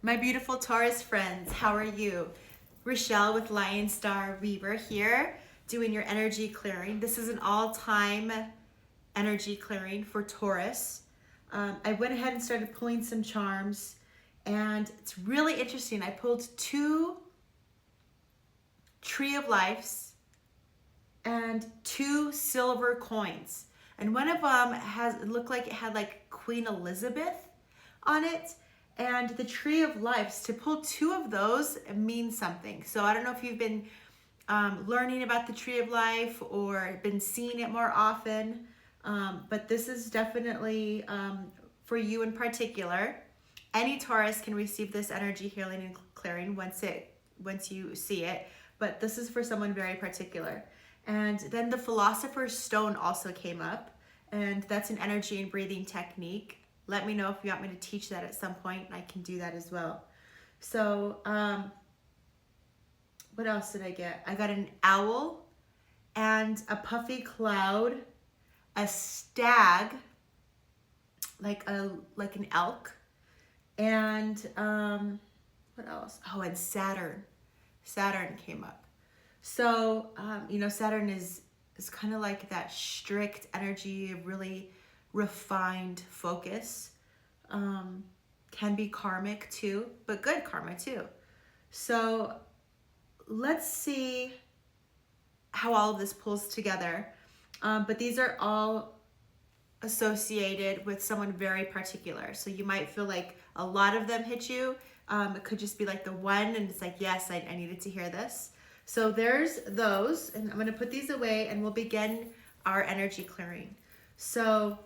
My beautiful Taurus friends, how are you? Rochelle with Lion Star Weaver here, doing your energy clearing. This is an all-time energy clearing for Taurus. I went ahead and started pulling some charms, and it's really interesting. I pulled 2 Tree of Lives and 2 silver coins. And one of them looked like it had like Queen Elizabeth on it. And the Tree of Lives, to pull 2 of those means something. So I don't know if you've been learning about the Tree of Life or been seeing it more often, but this is definitely for you in particular. Any Taurus can receive this energy healing and clearing once you see it, but this is for someone very particular. And then the Philosopher's Stone also came up, and that's an energy and breathing technique. Let me know if you want me to teach that at some point, and I can do that as well. So, what else did I get? I got an owl and a puffy cloud, a stag, like an elk, and what else? Oh, and Saturn. Saturn came up. So, Saturn is kind of like that strict energy, really refined focus. Can be karmic too, but good karma too. So let's see how all of this pulls together. But these are all associated with someone very particular. So you might feel like a lot of them hit you. It could just be like the one, and it's like, yes, I needed to hear this. So there's those, and I'm going to put these away, and we'll begin our energy clearing. So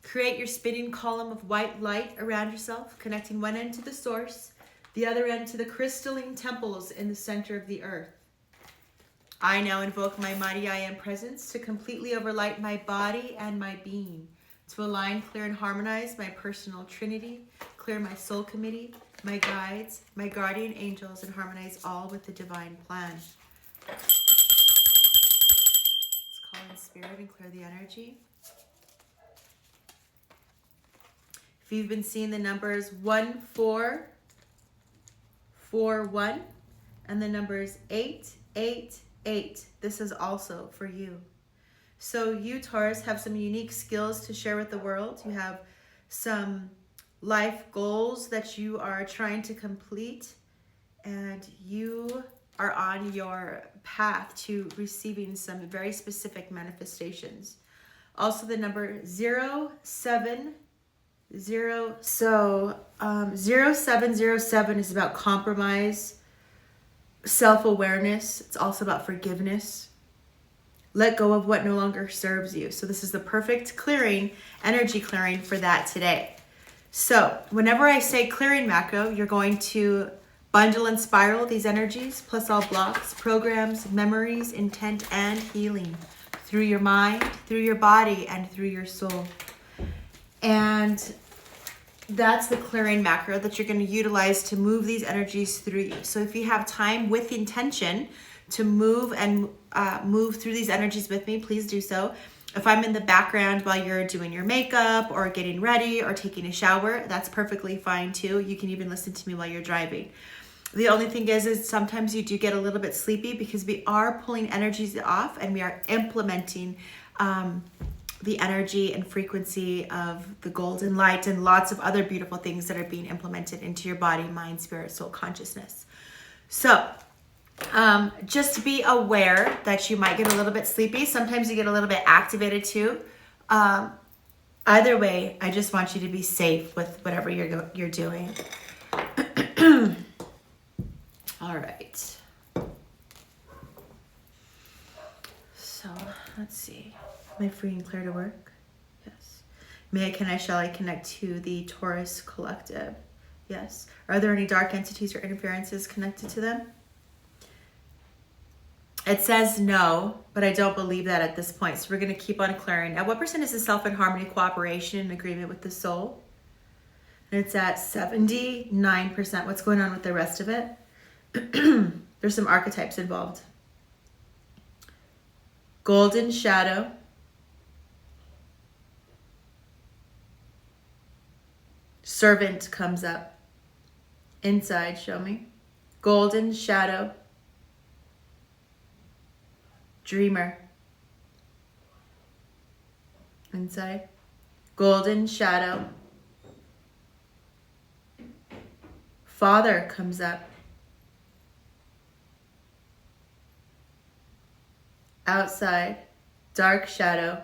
create your spinning column of white light around yourself, connecting one end to the source, the other end to the crystalline temples in the center of the earth. I now invoke my mighty I Am presence to completely overlight my body and my being, to align, clear, and harmonize my personal trinity, clear my soul committee, my guides, my guardian angels, and harmonize all with the divine plan. Let's call in spirit and clear the energy. If you've been seeing the numbers 1441 and the numbers 888, this is also for you. So you, Taurus, have some unique skills to share with the world. You have some life goals that you are trying to complete, and you are on your path to receiving some very specific manifestations. Also the number 070. So 0707 is about compromise, self-awareness. It's also about forgiveness. Let go of what no longer serves you. So this is the perfect clearing, energy clearing for that today. So whenever I say clearing macro, you're going to bundle and spiral these energies, plus all blocks, programs, memories, intent, and healing through your mind, through your body, and through your soul. And that's the clearing macro that you're going to utilize to move these energies through you. So if you have time with intention to move through these energies with me, please do so. If I'm in the background while you're doing your makeup or getting ready or taking a shower, that's perfectly fine too. You can even listen to me while you're driving. The only thing is sometimes you do get a little bit sleepy because we are pulling energies off and we are implementing the energy and frequency of the golden light and lots of other beautiful things that are being implemented into your body, mind, spirit, soul, consciousness. So just be aware that you might get a little bit sleepy. Sometimes you get a little bit activated too. Either way, I just want you to be safe with whatever you're doing. All right. So let's see. Am I free and clear to work? Yes. Shall I connect to the Taurus Collective? Yes. Are there any dark entities or interferences connected to them? It says no, but I don't believe that at this point. So we're going to keep on clearing. Now, what percent is the self in harmony, cooperation, and agreement with the soul? And it's at 79%. What's going on with the rest of it? There's some archetypes involved. Golden shadow. Servant comes up. Inside, show me. Golden shadow. Dreamer. Inside. Golden shadow. Father comes up. Outside. Dark shadow.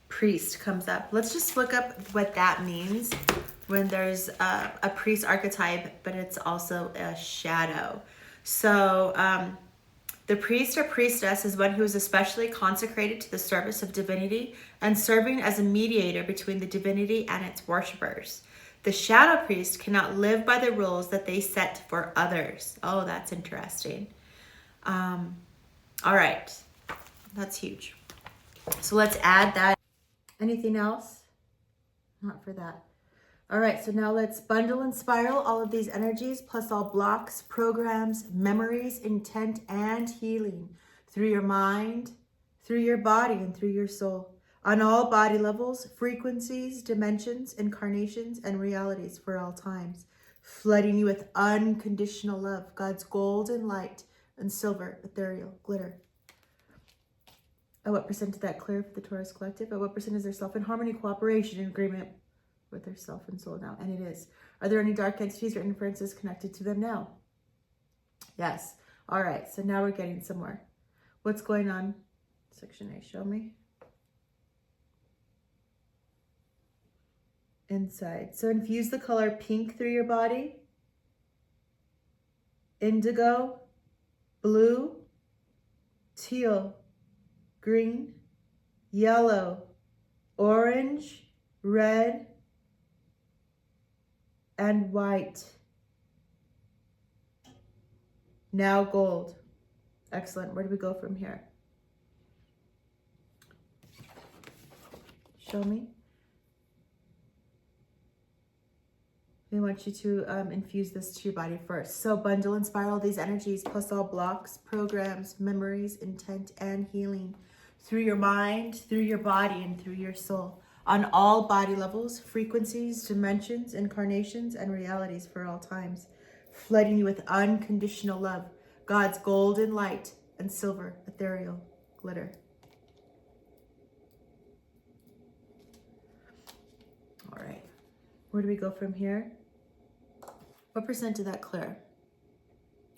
Priest comes up. Let's just look up what that means when there's a priest archetype, but it's also a shadow. So the priest or priestess is one who is especially consecrated to the service of divinity and serving as a mediator between the divinity and its worshippers. The shadow priest cannot live by the rules that they set for others. Oh, that's interesting. All right. That's huge. So let's add that. Anything else? Not for that. All right, so now let's bundle and spiral all of these energies, plus all blocks, programs, memories, intent, and healing through your mind, through your body, and through your soul. On all body levels, frequencies, dimensions, incarnations, and realities for all times. Flooding you with unconditional love, God's golden light and silver, ethereal glitter. At what percent did that clear for the Taurus Collective? At what percent is their self in harmony, cooperation, and agreement with their self and soul now? And it is. Are there any dark entities or influences connected to them now? Yes. All right. So now we're getting somewhere. What's going on? Section A, show me. Inside. So infuse the color pink through your body. Indigo, blue, teal, green, yellow, orange, red, and white. Now gold. Excellent. Where do we go from here? Show me. I want you to infuse this to your body first. So bundle and spiral these energies, plus all blocks, programs, memories, intent, and healing through your mind, through your body, and through your soul. On all body levels, frequencies, dimensions, incarnations, and realities for all times. Flooding you with unconditional love, God's golden light and silver, ethereal glitter. All right. Where do we go from here? What percent did that clear?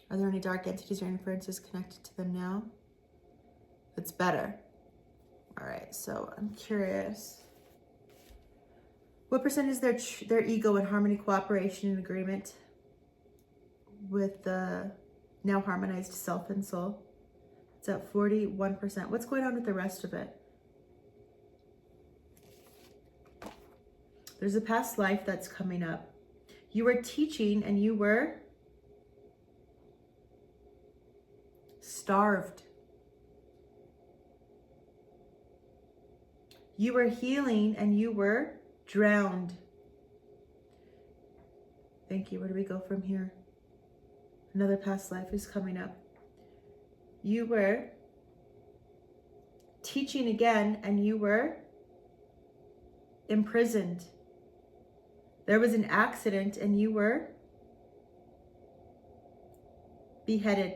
Are there any dark entities or influences connected to them now? It's better. All right, so I'm curious. What percent is their ego in harmony, cooperation, and agreement with the now harmonized self and soul? It's at 41%. What's going on with the rest of it? There's a past life that's coming up. You were teaching and you were starved. You were healing and you were drowned. Thank you. Where do we go from here? Another past life is coming up. You were teaching again and you were imprisoned. There was an accident and you were beheaded.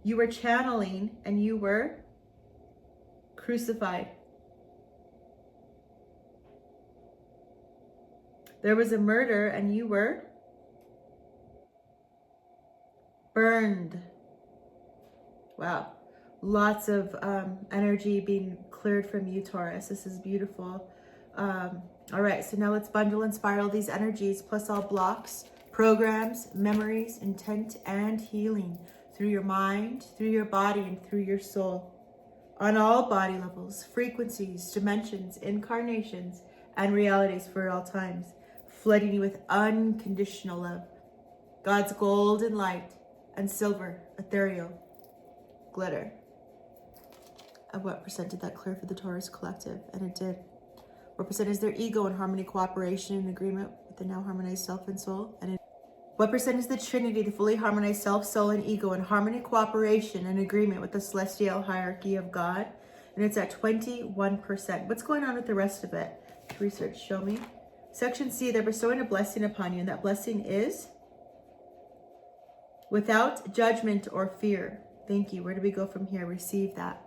You were channeling and you were crucified. There was a murder and you were burned. Wow. Lots of energy being cleared from you, Taurus. This is beautiful. All right, so now let's bundle and spiral these energies, plus all blocks, programs, memories, intent, and healing through your mind, through your body, and through your soul. On all body levels, frequencies, dimensions, incarnations, and realities for all times, flooding you with unconditional love, God's golden light and silver, ethereal glitter. At what percent did that clear for the Taurus Collective? And it did. What percent is their ego in harmony, cooperation, and agreement with the now harmonized self and soul? And what percent is the Trinity, the fully harmonized self, soul, and ego in harmony, cooperation, and agreement with the celestial hierarchy of God? And it's at 21%. What's going on with the rest of it? Research, show me. Section C, they're bestowing a blessing upon you, and that blessing is without judgment or fear. Thank you. Where do we go from here? Receive that.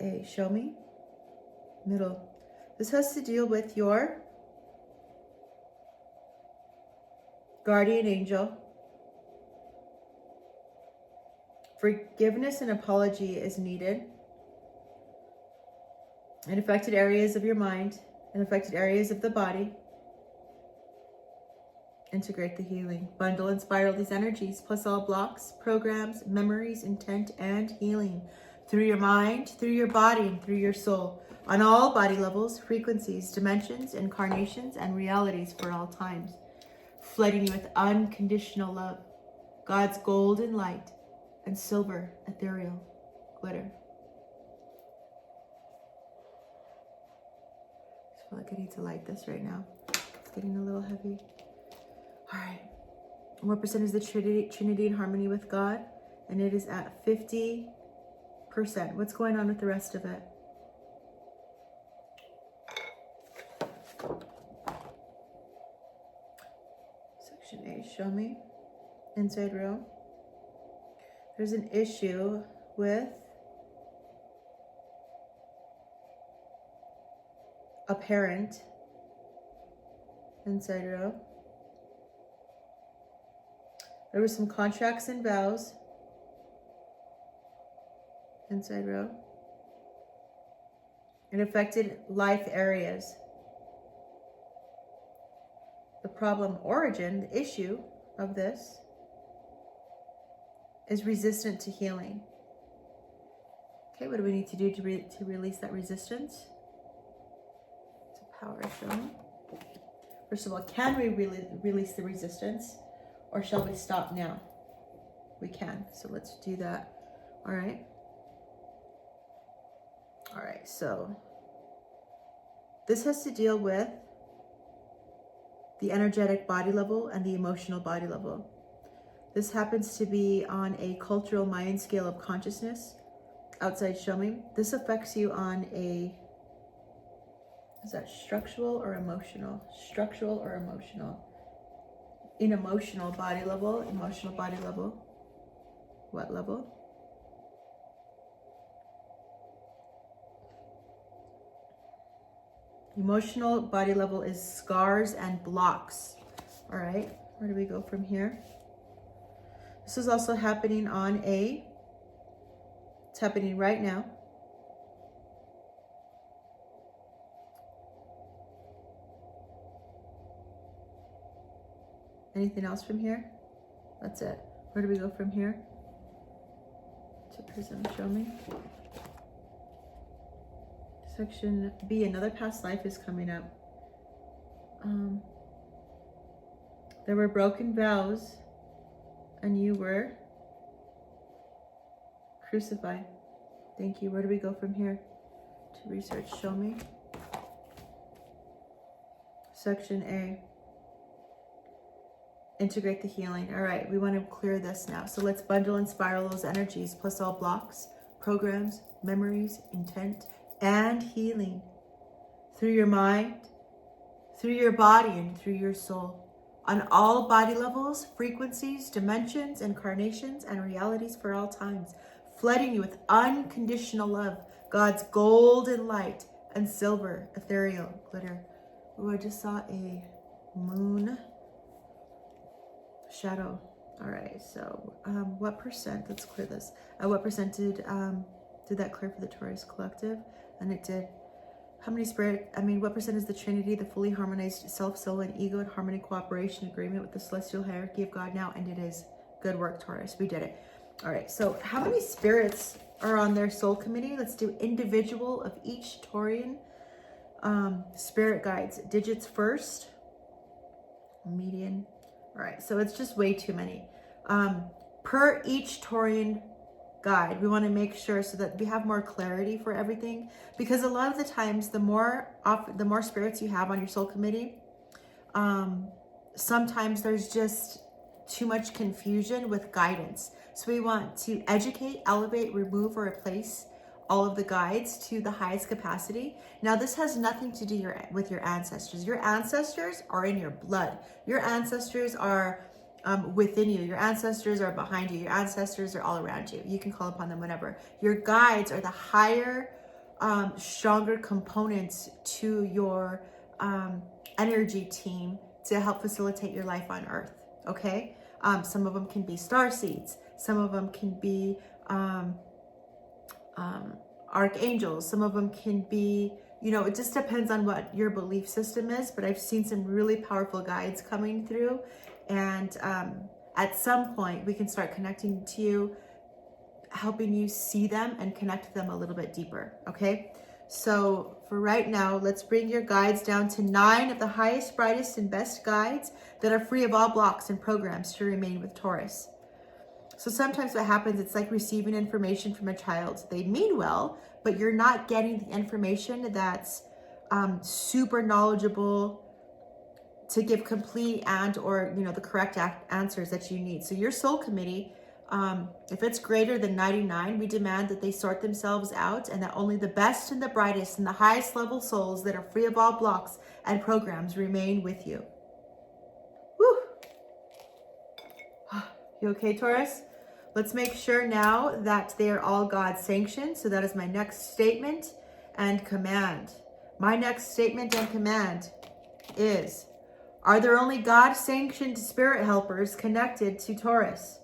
A, show me. Middle. This has to deal with your guardian angel. Forgiveness and apology is needed in affected areas of your mind and affected areas of the body. Integrate the healing. Bundle and spiral these energies, plus all blocks, programs, memories, intent, and healing through your mind, through your body, and through your soul, on all body levels, frequencies, dimensions, incarnations, and realities for all times, flooding you with unconditional love, God's golden light, and silver, ethereal glitter. I feel like I need to light this right now. It's getting a little heavy. All right. What percent is the Trinity in harmony with God? And it is at 50%. What's going on with the rest of it? Section A, show me. Inside row. There's an issue with a parent. Inside row. There were some contracts and vows. Inside row. It affected life areas. The problem origin, the issue of this is resistant to healing. Okay, what do we need to do to release that resistance? It's a power shown. First of all, can we release the resistance, or shall we stop now? We can, so let's do that. All right. All right, so this has to deal with the energetic body level and the emotional body level. This happens to be on a cultural Mayan scale of consciousness. Outside, show me. This affects you on a, is that structural or emotional? Structural or emotional? In emotional body level. What level? Emotional body level is scars and blocks. All right, where do we go from here? This is also happening on a, it's happening right now. Anything else from here? That's it. Where do we go from here? To prism, show me. Section B, another past life is coming up. There were broken vows and you were crucified. Thank you. Where do we go from here? To research, show me. Section A, integrate the healing. All right, we want to clear this now. So let's bundle and spiral those energies, plus all blocks, programs, memories, intent, and healing through your mind, through your body, and through your soul, on all body levels, frequencies, dimensions, incarnations, and realities for all times, flooding you with unconditional love, God's golden light, and silver, ethereal glitter. Oh, I just saw a moon shadow. All right, so what percent, let's clear this. What percent did that clear for the Taurus Collective? And it did. How many what percent is the Trinity, the fully harmonized self, soul, and ego in harmony, cooperation, agreement with the celestial hierarchy of God now? And it is. Good work, Taurus. We did it. All right, so how many spirits are on their soul committee? Let's do individual of each Taurian spirit guides. Digits first. Median. All right, so it's just way too many. Per each Taurian guide, we want to make sure so that we have more clarity for everything, because a lot of the times the more spirits you have on your soul committee, sometimes there's just too much confusion with guidance. So we want to educate, elevate, remove, or replace all of the guides to the highest capacity. Now, this has nothing to do with your ancestors. Your ancestors are in your blood. Your ancestors are within you. Your ancestors are behind you. Your ancestors are all around you. You can call upon them whenever. Your guides are the higher, stronger components to your energy team to help facilitate your life on Earth. Okay? Some of them can be star seeds. Some of them can be archangels. Some of them can be, it just depends on what your belief system is. But I've seen some really powerful guides coming through. And at some point, we can start connecting to you, helping you see them and connect with them a little bit deeper. Okay? So for right now, let's bring your guides down to 9 of the highest, brightest, and best guides that are free of all blocks and programs to remain with Taurus. So sometimes what happens, it's like receiving information from a child. They mean well, but you're not getting the information that's super knowledgeable to give complete and or the correct answers that you need. So your soul committee, if it's greater than 99, we demand that they sort themselves out and that only the best and the brightest and the highest level souls that are free of all blocks and programs remain with you. Whew. You okay, Taurus? Let's make sure now that they are all God sanctioned. So that is my next statement and command. My next statement and command is, are there only God sanctioned spirit helpers connected to Taurus?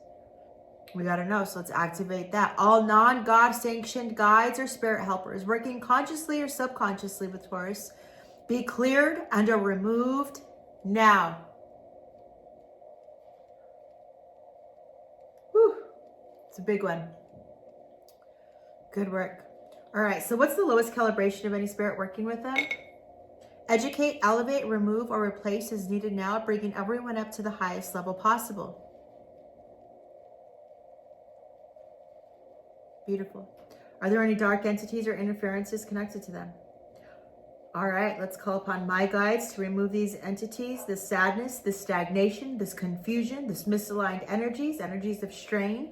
We got to know. So let's activate that. All non-God sanctioned guides or spirit helpers working consciously or subconsciously with Taurus be cleared and are removed now. It's a big one. Good work. All right. So what's the lowest calibration of any spirit working with them? Educate, elevate, remove, or replace as needed now, bringing everyone up to the highest level possible. Beautiful. Are there any dark entities or interferences connected to them? All right. Let's call upon my guides to remove these entities, this sadness, this stagnation, this confusion, this misaligned energies of strain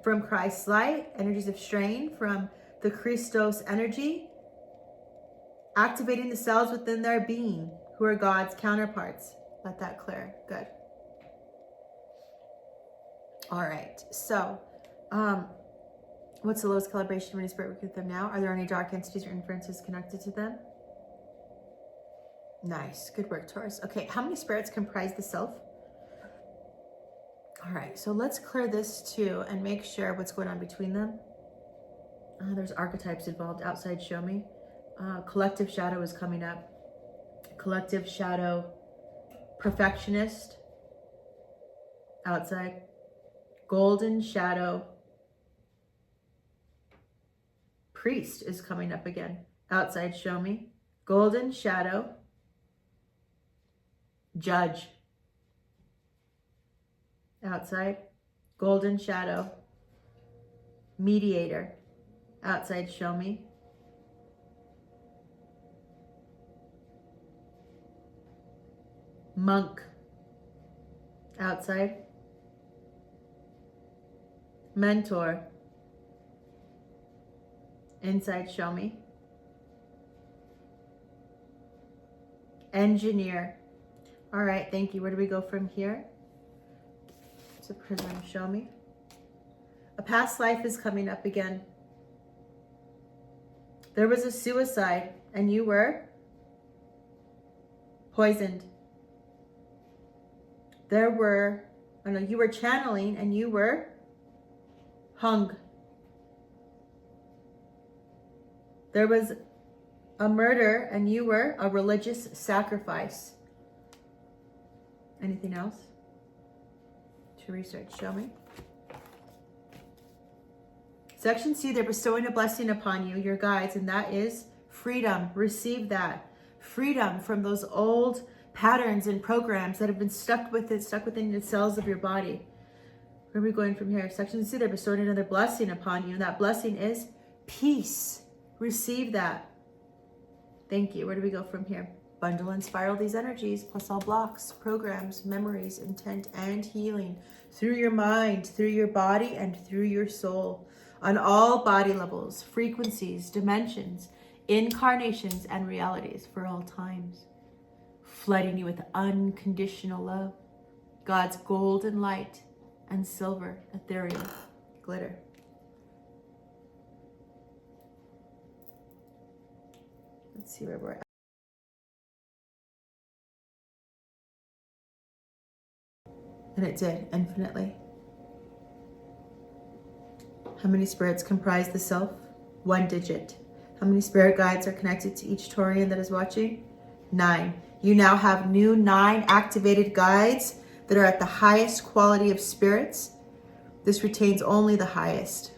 from Christ's light, energies of strain from the Christos energy, activating the cells within their being who are God's counterparts. Let that clear. Good. All right. So, what's the lowest calibration of any spirit working with them now? Are there any dark entities or influences connected to them? Nice. Good work, Taurus. Okay. How many spirits comprise the self? All right, so let's clear this too and make sure what's going on between them. There's archetypes involved. Outside, show me. Collective shadow is coming up. Collective shadow, perfectionist. Outside. Golden shadow. Priest is coming up again. Outside, show me. Golden shadow. Judge. Outside, golden shadow, mediator. Outside, show me. Monk. Outside, mentor. Inside, show me. Engineer. All right, thank you. Where do we go from here? To prism, show me. A past life is coming up again. There was a suicide and you were poisoned. You were channeling and you were hung. There was a murder and you were a religious sacrifice. Anything else to research? Show me. Section C, they're bestowing a blessing upon you, your guides, and that is freedom. Receive that. Freedom from those old patterns and programs that have been stuck within the cells of your body. Where are we going from here? Section C, they're bestowing another blessing upon you, and that blessing is peace. Receive that. Thank you. Where do we go from here? Bundle and spiral these energies, plus all blocks, programs, memories, intent, and healing through your mind, through your body, and through your soul. on all body levels, frequencies, dimensions, incarnations, and realities for all times, flooding you with unconditional love, God's golden light and silver, ethereal glitter. Let's see where we're at. And it did, infinitely. How many spirits comprise the self? 1 digit. How many spirit guides are connected to each Taurian that is watching? 9. You now have new 9 activated guides that are at the highest quality of spirits. This retains only the highest.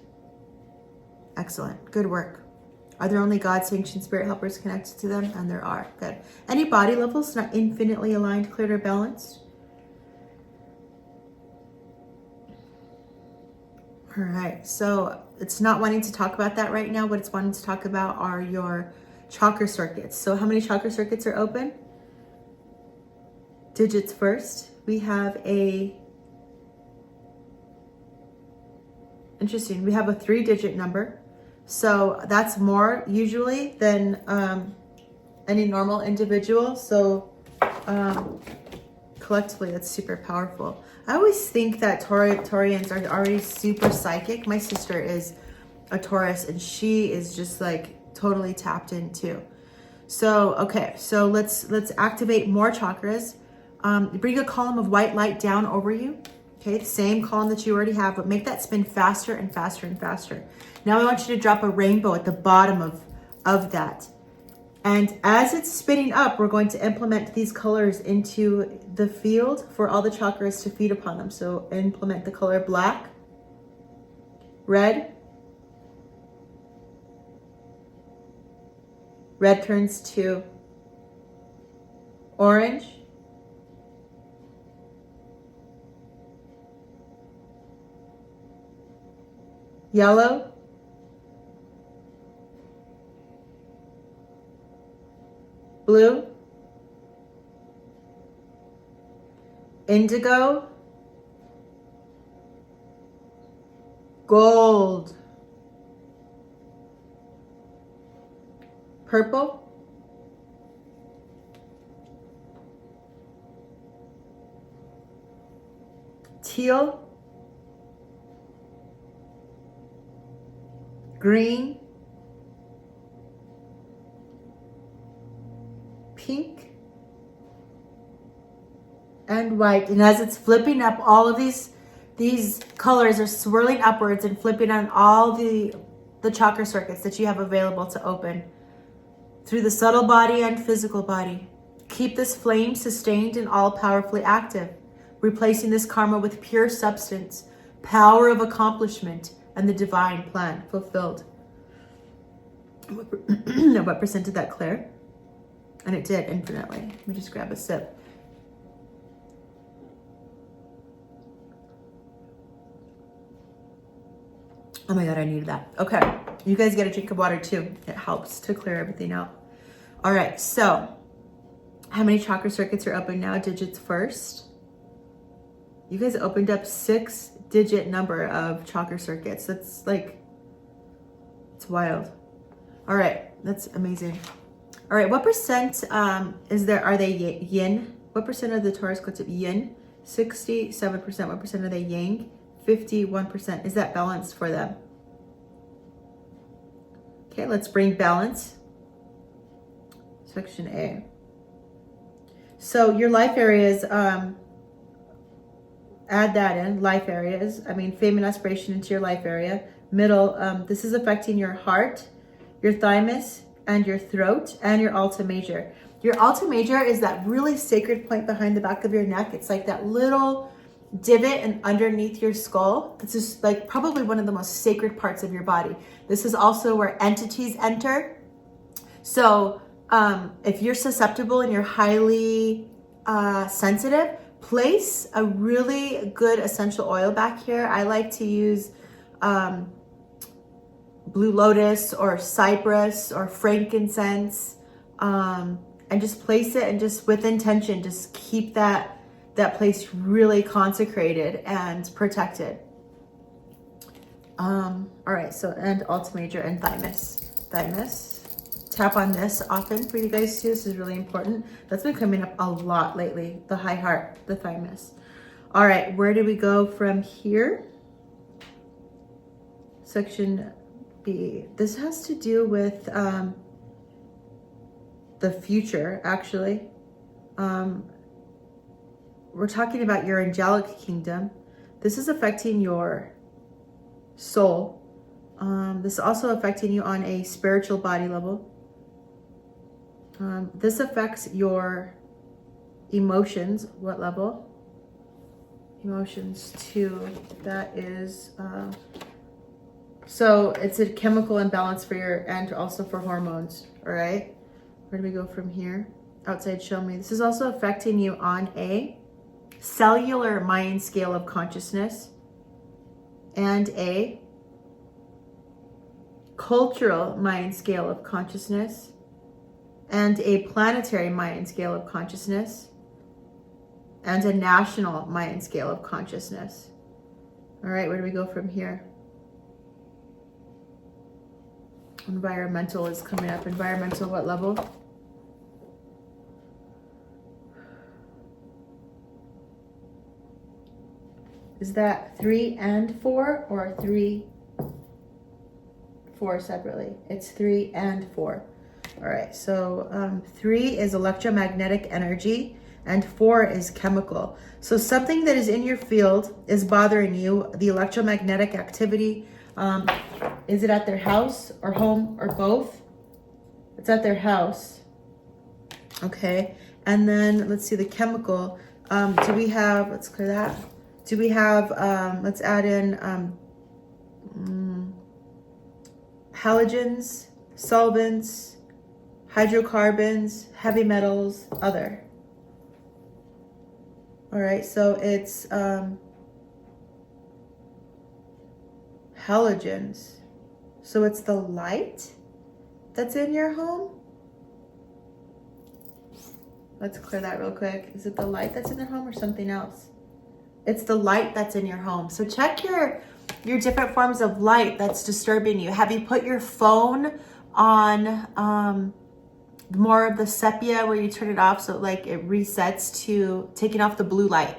Excellent. Good work. Are there only God-sanctioned spirit helpers connected to them? And there are. Good. Any body levels not infinitely aligned, cleared, or balanced? All right, so it's not wanting to talk about that right now. What it's wanting to talk about are your chakra circuits. So how many chakra circuits are open? Digits first. We have interesting, we have a 3-digit number. So that's more usually than any normal individual. So collectively, that's super powerful. I always think that Taurians are already super psychic. My sister is a Taurus and she is just like totally tapped in too. So, okay, so let's activate more chakras. Bring a column of white light down over you. Okay, the same column that you already have, but make that spin faster and faster and faster. Now I want you to drop a rainbow at the bottom of that. And as it's spinning up, we're going to implement these colors into the field for all the chakras to feed upon them. So implement the color black, red. Red turns to orange. Yellow. Blue, indigo, gold, purple, teal, green, pink, and white. And as it's flipping up, all of these colors are swirling upwards and flipping on all the chakra circuits that you have available to open through the subtle body and physical body. Keep this flame sustained and all powerfully active, replacing this karma with pure substance, power of accomplishment, and the divine plan fulfilled. What percent did that clear? And it did infinitely. Let me just grab a sip. Oh my God, I needed that. Okay, you guys get a drink of water too. It helps to clear everything out. All right, so how many chakra circuits are open now? Digits first. You guys opened up 6-digit number of chakra circuits. That's like, it's wild. All right, that's amazing. All right, what percent are they yin? What percent of the Taurus Collective yin? 67%. What percent are they yang? 51%. Is that balanced for them? Okay, let's bring balance. Section A. So your life areas, add that in, life areas. I mean, fame and aspiration into your life area. Middle, this is affecting your heart, your thymus, and your throat, and your alta major. Your alta major is that really sacred point behind the back of your neck. It's like that little divot and underneath your skull. It's just like probably one of the most sacred parts of your body. This is also where entities enter. So if you're susceptible and you're highly sensitive, place a really good essential oil back here. I like to use blue lotus or cypress or frankincense, and just place it, and just with intention, just keep that place really consecrated and protected. All right, so and Alt Major and Thymus. Thymus. Tap on this often for you guys too. This is really important. That's been coming up a lot lately. The high heart, the thymus. All right, where do we go from here? Section B. This has to do with the future, actually. We're talking about your angelic kingdom. This is affecting your soul. This is also affecting you on a spiritual body level. This affects your emotions. What level? Emotions 2. That is, so it's a chemical imbalance for your, and also for hormones. All right. Where do we go from here? Outside, show me. This is also affecting you on a cellular mind scale of consciousness and a cultural mind scale of consciousness and a planetary mind scale of consciousness and a national mind scale of consciousness. All right, where do we go from here? Environmental is coming up. Environmental, what level? Is that 3 and 4 or 3, 4 separately? It's 3 and 4. All right, so 3 is electromagnetic energy and 4 is chemical. So something that is in your field is bothering you, the electromagnetic activity. Is it at their house or home or both? It's at their house. Okay, and then let's see the chemical. Do we have, let's clear that. Do we have, let's add in halogens, solvents, hydrocarbons, heavy metals, other. All right, so it's halogens. So it's the light that's in your home? Let's clear that real quick. Is it the light that's in their home or something else? It's the light that's in your home. So check your different forms of light that's disturbing you. Have you put your phone on more of the sepia where you turn it off so like it resets to taking off the blue light?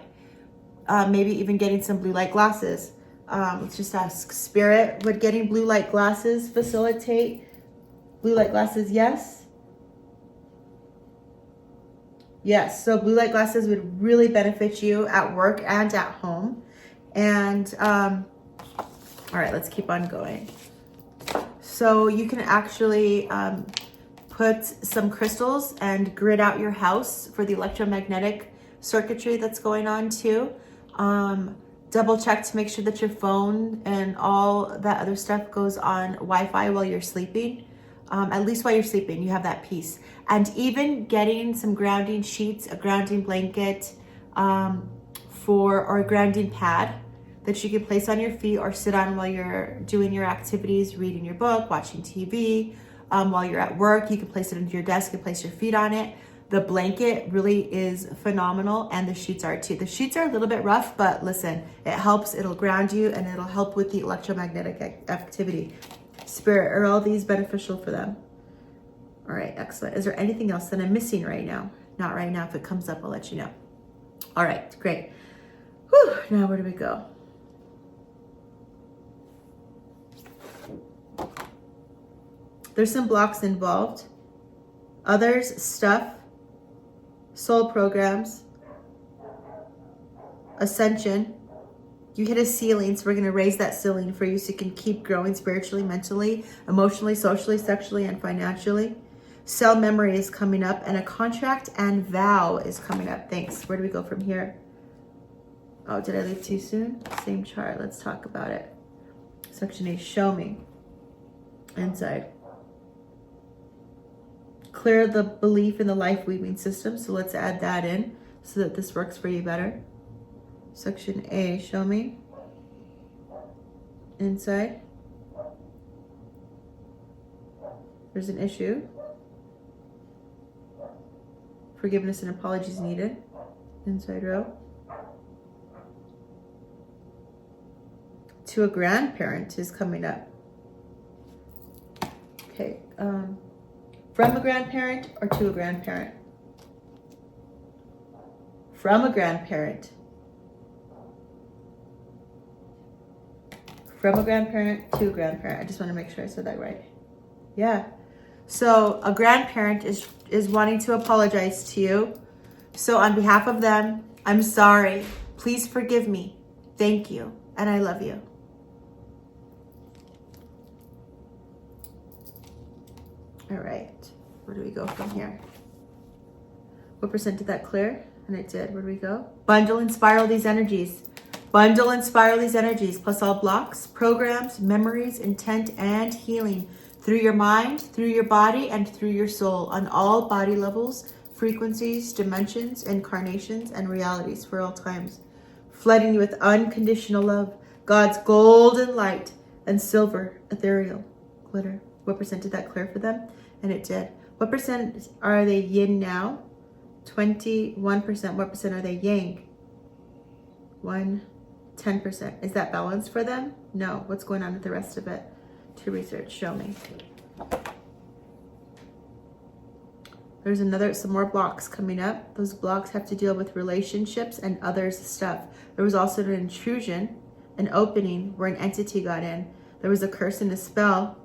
Maybe even getting some blue light glasses. Let's just ask Spirit, would getting blue light glasses facilitate? Blue light glasses, yes. Yes, so blue light glasses would really benefit you at work and at home. And, all right, let's keep on going. So you can actually put some crystals and grid out your house for the electromagnetic circuitry that's going on too. Double check to make sure that your phone and all that other stuff goes on Wi-Fi while you're sleeping. At least while you're sleeping, you have that peace. And even getting some grounding sheets, a grounding blanket, or a grounding pad that you can place on your feet or sit on while you're doing your activities, reading your book, watching TV. While you're at work, you can place it under your desk and place your feet on it. The blanket really is phenomenal, and the sheets are too. The sheets are a little bit rough, but listen, it helps. It'll ground you, and it'll help with the electromagnetic activity. Spirit, are all these beneficial for them? All right, excellent. Is there anything else that I'm missing right now? Not right now. If it comes up, I'll let you know. All right, great. Whew, now where do we go? There's some blocks involved. Others, stuff, soul programs, ascension. You hit a ceiling, so we're going to raise that ceiling for you so you can keep growing spiritually, mentally, emotionally, socially, sexually, and financially. Cell memory is coming up, and a contract and vow is coming up. Thanks. Where do we go from here? Oh, did I leave too soon? Same chart. Let's talk about it. Section A, show me. Inside. Clear the belief in the life weaving system. So let's add that in so that this works for you better. Section A, show me. Inside. There's an issue. Forgiveness and apologies needed. Inside row. 2 to a grandparent is coming up. Okay, from a grandparent or to a grandparent? From a grandparent. From a grandparent to a grandparent. I just want to make sure I said that right. Yeah. So a grandparent is wanting to apologize to you. So on behalf of them, I'm sorry. Please forgive me. Thank you. And I love you. All right. Where do we go from here? What percent did that clear? And it did. Where do we go? Bundle and spiral these energies. Bundle and spiral these energies, plus all blocks, programs, memories, intent, and healing through your mind, through your body, and through your soul on all body levels, frequencies, dimensions, incarnations, and realities for all times. Flooding you with unconditional love, God's golden light, and silver, ethereal glitter. What percent did that clear for them? And it did. What percent are they yin now? 21%. What percent are they yang? 10%. Is that balanced for them? No. What's going on with the rest of it? To research, show me. There's some more blocks coming up. Those blocks have to deal with relationships and others' stuff. There was also an intrusion, an opening where an entity got in. There was a curse and a spell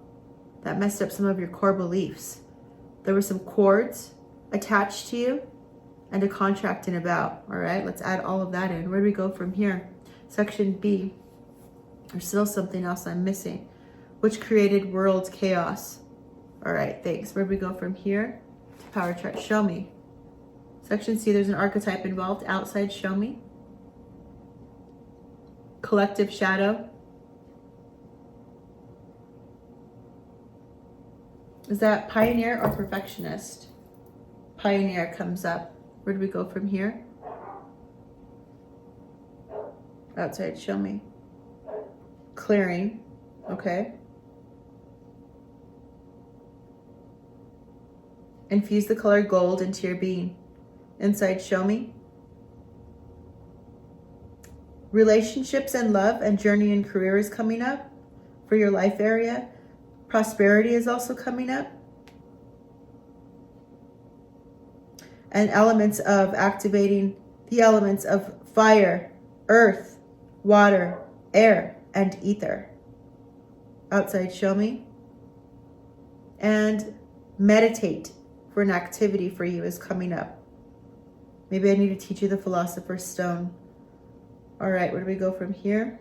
that messed up some of your core beliefs. There were some cords attached to you and a contract in about. All right, let's add all of that in. Where do we go from here? Section B. There's still something else I'm missing. Which created world chaos. All right, thanks. Where do we go from here? To power chart, show me. Section C, there's an archetype involved. Outside, show me. Collective shadow. Is that pioneer or perfectionist? Pioneer comes up. Where do we go from here? Outside, show me. Clearing. Okay. Infuse the color gold into your being. Inside, show me. Relationships and love and journey and career is coming up for your life area. Prosperity is also coming up. And elements of activating the elements of fire, earth, water, air, and ether. Outside, show me. And meditate for an activity for you is coming up. Maybe I need to teach you the Philosopher's Stone. All right, where do we go from here?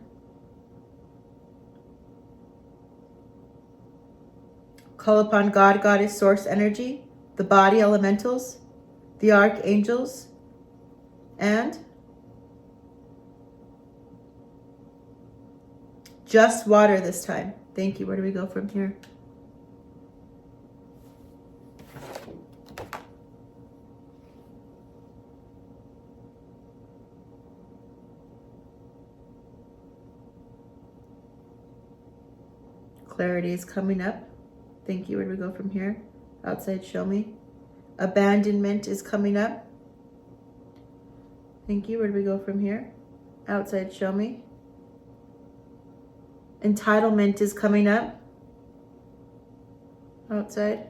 Call upon God, Goddess, Source Energy, the body elementals, the archangels, and just water this time. Thank you. Where do we go from here? Clarity is coming up. Thank you. Where do we go from here? Outside, show me. Abandonment is coming up. Thank you. Where do we go from here? Outside, show me. Entitlement is coming up. Outside.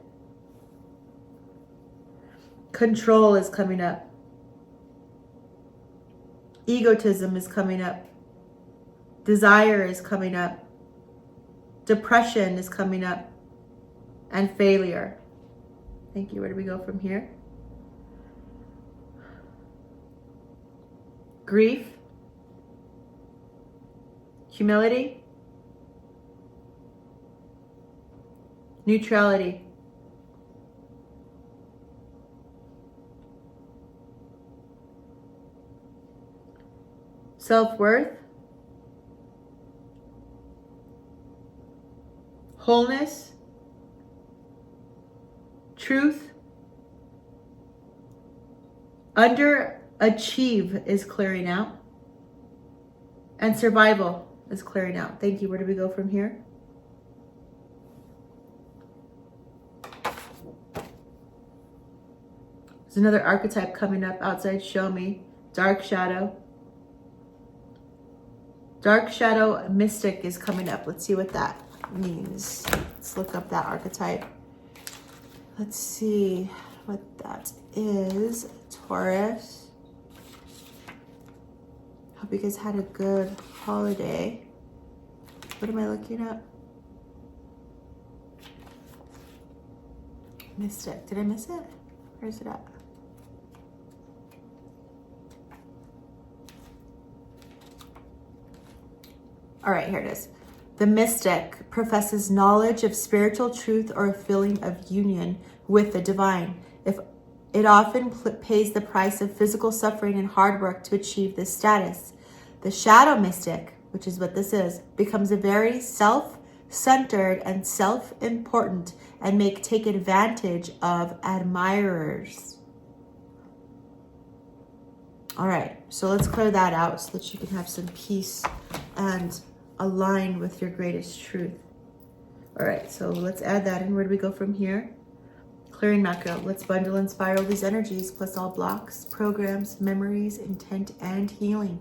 Control is coming up. Egotism is coming up. Desire is coming up. Depression is coming up. And failure. Thank you. Where do we go from here? Grief. Humility. Neutrality. Self-worth. Wholeness. Truth. Underachieve is clearing out. And survival is clearing out. Thank you. Where do we go from here? There's another archetype coming up. Outside, show me. Dark shadow. Dark Shadow Mystic is coming up. Let's see what that means. Let's look up that archetype. Let's see what that is. Taurus. Hope you guys had a good holiday. What am I looking up? Mystic. Did I miss it? Where's it at? All right, here it is. The mystic professes knowledge of spiritual truth or a feeling of union with the divine. If it often pays the price of physical suffering and hard work to achieve this status. The shadow mystic, which is what this is, becomes a very self-centered and self-important and take advantage of admirers. All right, so let's clear that out so that you can have some peace and align with your greatest truth. All right, so let's add that in. Where do we go from here? Clearing macro. Let's bundle and spiral these energies plus all blocks, programs, memories, intent, and healing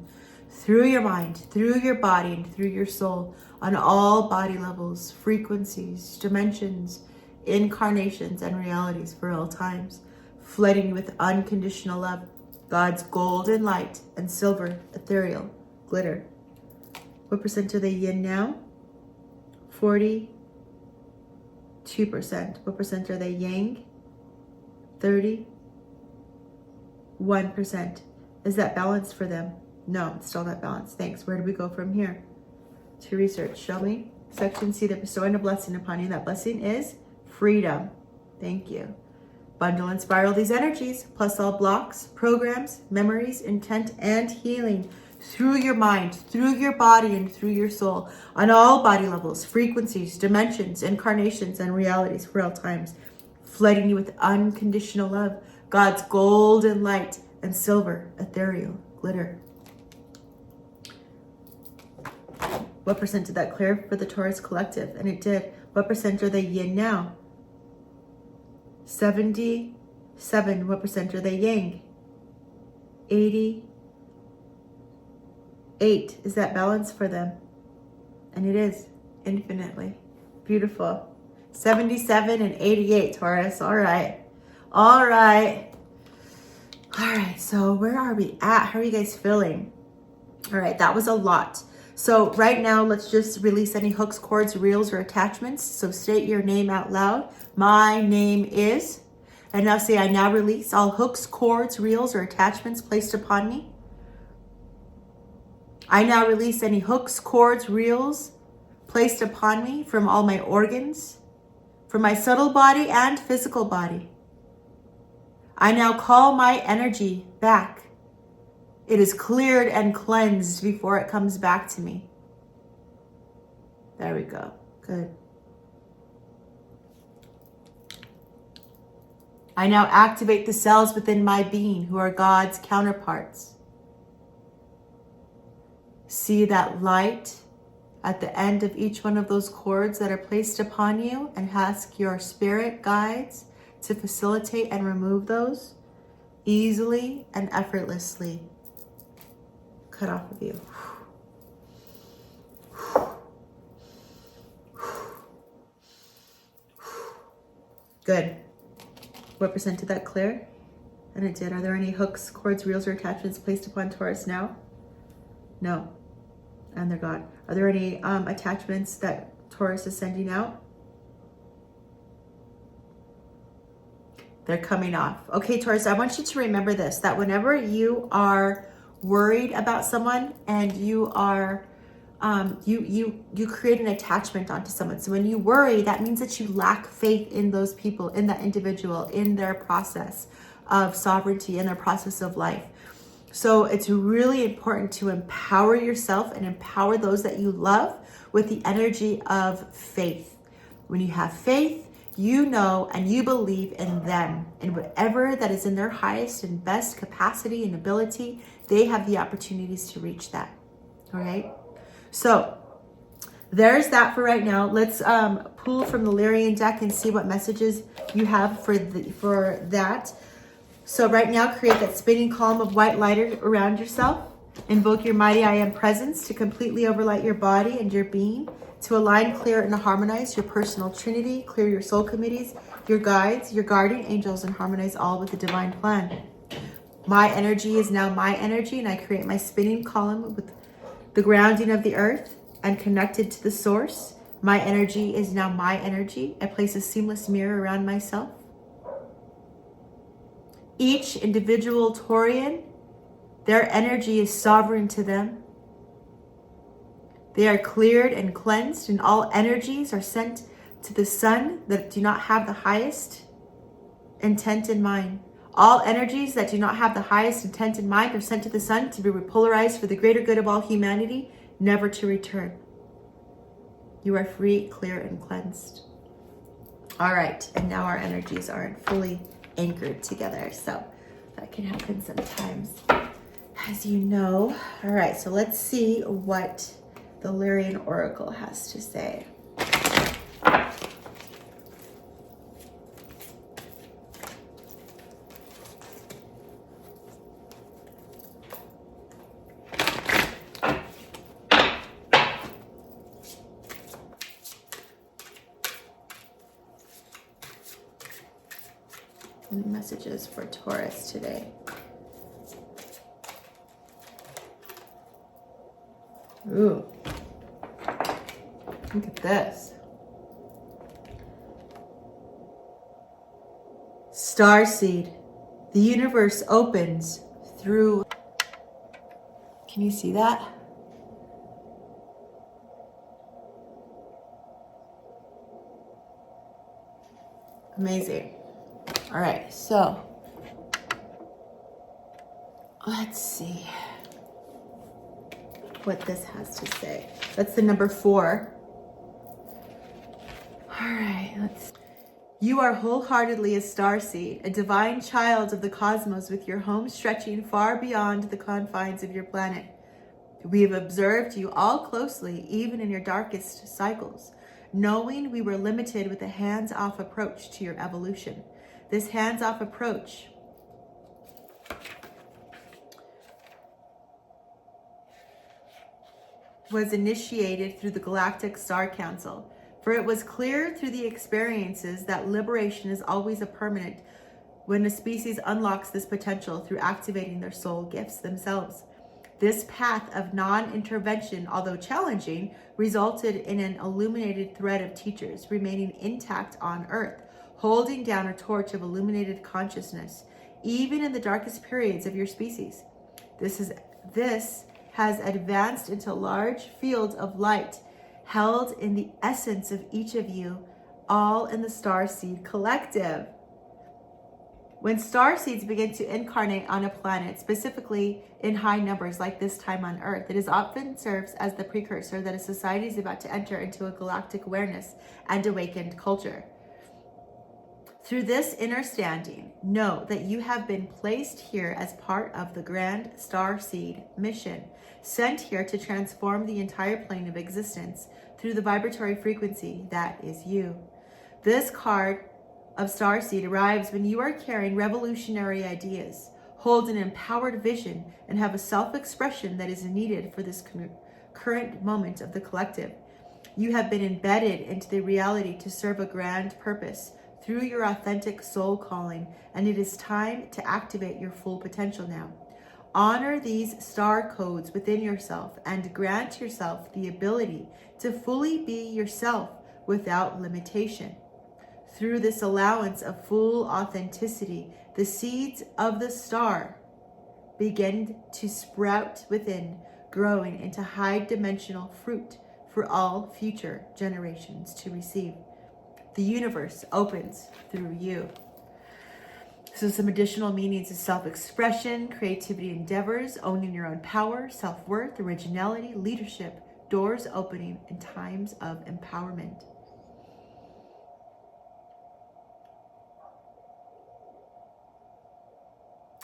through your mind, through your body, and through your soul on all body levels, frequencies, dimensions, incarnations, and realities for all times, flooding with unconditional love, God's golden light and silver, ethereal, glitter. What percent are they yin now? 42%. What percent are they yang? 31%. Is that balanced for them? No, it's still not balanced. Thanks. Where do we go from here? To research. Show me. Section C, they're bestowing a blessing upon you. That blessing is freedom. Thank you. Bundle and spiral these energies, plus all blocks, programs, memories, intent, and healing through your mind, through your body, and through your soul on all body levels, frequencies, dimensions, incarnations, and realities for all times, flooding you with unconditional love, God's golden light and silver, ethereal, glitter. What percent did that clear for the Taurus Collective? And it did. What percent are they yin now? 77. What percent are they yang? 88. Is that balance for them? And it is infinitely beautiful. 77 and 88, Taurus. All right. All right. All right. So where are we at? How are you guys feeling? All right. That was a lot. So right now, let's just release any hooks, cords, reels, or attachments. So state your name out loud. My name is, and now say, I now release all hooks, cords, reels, or attachments placed upon me. I now release any hooks, cords, reels placed upon me from all my organs, from my subtle body and physical body. I now call my energy back. It is cleared and cleansed before it comes back to me. There we go. Good. I now activate the cells within my being who are God's counterparts. See that light at the end of each one of those cords that are placed upon you, and ask your spirit guides to facilitate and remove those easily and effortlessly. Cut off of you. Good. What percent did that clear? And it did. Are there any hooks, cords, reels, or attachments placed upon Taurus now? No. And they're gone. Are there any attachments that Taurus is sending out? They're coming off. Okay, Taurus, I want you to remember this, that whenever you are worried about someone and you are, you create an attachment onto someone. So when you worry, that means that you lack faith in those people, in that individual, in their process of sovereignty, in their process of life. So it's really important to empower yourself and empower those that you love with the energy of faith. When you have faith, you know and you believe in them, and whatever that is in their highest and best capacity and ability, they have the opportunities to reach that. All right. So there's that for right now. Let's pull from the Lyrian deck and see what messages you have for that. So right now, create that spinning column of white light around yourself. Invoke your mighty I am presence to completely overlight your body and your being, to align, clear, and harmonize your personal trinity, clear your soul committees, your guides, your guardian angels, and harmonize all with the divine plan. My energy is now my energy, and I create my spinning column with the grounding of the earth and connected to the source. My energy is now my energy. I place a seamless mirror around myself. Each individual Taurian, their energy is sovereign to them. They are cleared and cleansed, and all energies are sent to the sun that do not have the highest intent in mind. All energies that do not have the highest intent in mind are sent to the sun to be repolarized for the greater good of all humanity, never to return. You are free, clear, and cleansed. All right, and now our energies are fully anchored together, so that can happen sometimes, as you know. All right, so let's see what the Lyrian Oracle has to say. Messages for Taurus today. Ooh, look at this. Starseed. The universe opens through. Can you see that? Amazing. All right, so let's see what this has to say. That's the number 4. All right, let's. You are wholeheartedly a starseed, a divine child of the cosmos with your home stretching far beyond the confines of your planet. We have observed you all closely, even in your darkest cycles, knowing we were limited with a hands-off approach to your evolution. This hands-off approach was initiated through the Galactic Star Council, for it was clear through the experiences that liberation is always a permanent when a species unlocks this potential through activating their soul gifts themselves. This path of non-intervention, although challenging, resulted in an illuminated thread of teachers remaining intact on Earth, holding down a torch of illuminated consciousness, even in the darkest periods of your species. This has advanced into large fields of light, held in the essence of each of you, all in the Starseed Collective. When starseeds begin to incarnate on a planet, specifically in high numbers like this time on Earth, it often serves as the precursor that a society is about to enter into a galactic awareness and awakened culture. Through this understanding, know that you have been placed here as part of the grand starseed mission, sent here to transform the entire plane of existence through the vibratory frequency that is you. This card of starseed arrives when you are carrying revolutionary ideas, hold an empowered vision, and have a self-expression that is needed for this current moment of the collective. You have been embedded into the reality to serve a grand purpose through your authentic soul calling, and it is time to activate your full potential now. Honor these star codes within yourself and grant yourself the ability to fully be yourself without limitation. Through this allowance of full authenticity, the seeds of the star begin to sprout within, growing into high-dimensional fruit for all future generations to receive. The universe opens through you. So some additional meanings is self-expression, creativity endeavors, owning your own power, self-worth, originality, leadership, doors opening, and times of empowerment.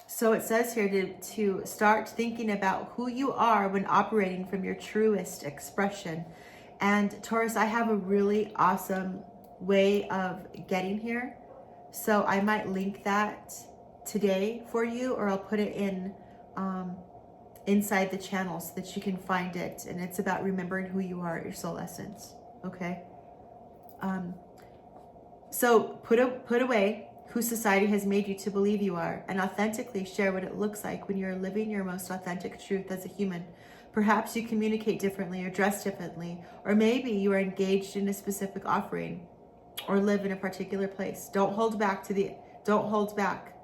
So it says here to start thinking about who you are when operating from your truest expression. And Taurus, I have a really awesome way of getting here. So I might link that today for you, or I'll put it in inside the channel so that you can find it. And it's about remembering who you are, your soul essence. Okay. So put away who society has made you to believe you are, and authentically share what it looks like when you're living your most authentic truth as a human. Perhaps you communicate differently or dress differently, or maybe you are engaged in a specific offering or live in a particular place. Don't hold back.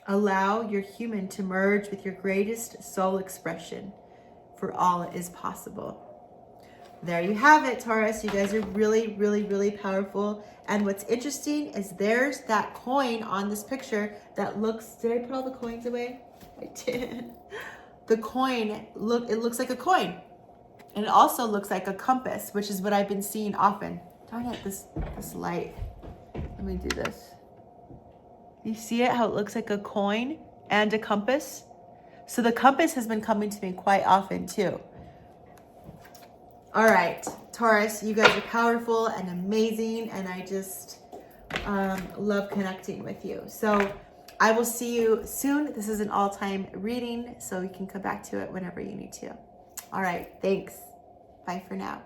Allow your human to merge with your greatest soul expression, for all is possible. There you have it, Taurus. You guys are really, really, really powerful. And what's interesting is there's that coin on this picture that looks, did I put all the coins away? I did. The coin, it looks like a coin. And it also looks like a compass, which is what I've been seeing often. Darn it, this light. Let me do this. You see it, how it looks like a coin and a compass? So the compass has been coming to me quite often too. All right, Taurus, you guys are powerful and amazing, and I just love connecting with you. So I will see you soon. This is an all-time reading, so you can come back to it whenever you need to. All right, thanks. Bye for now.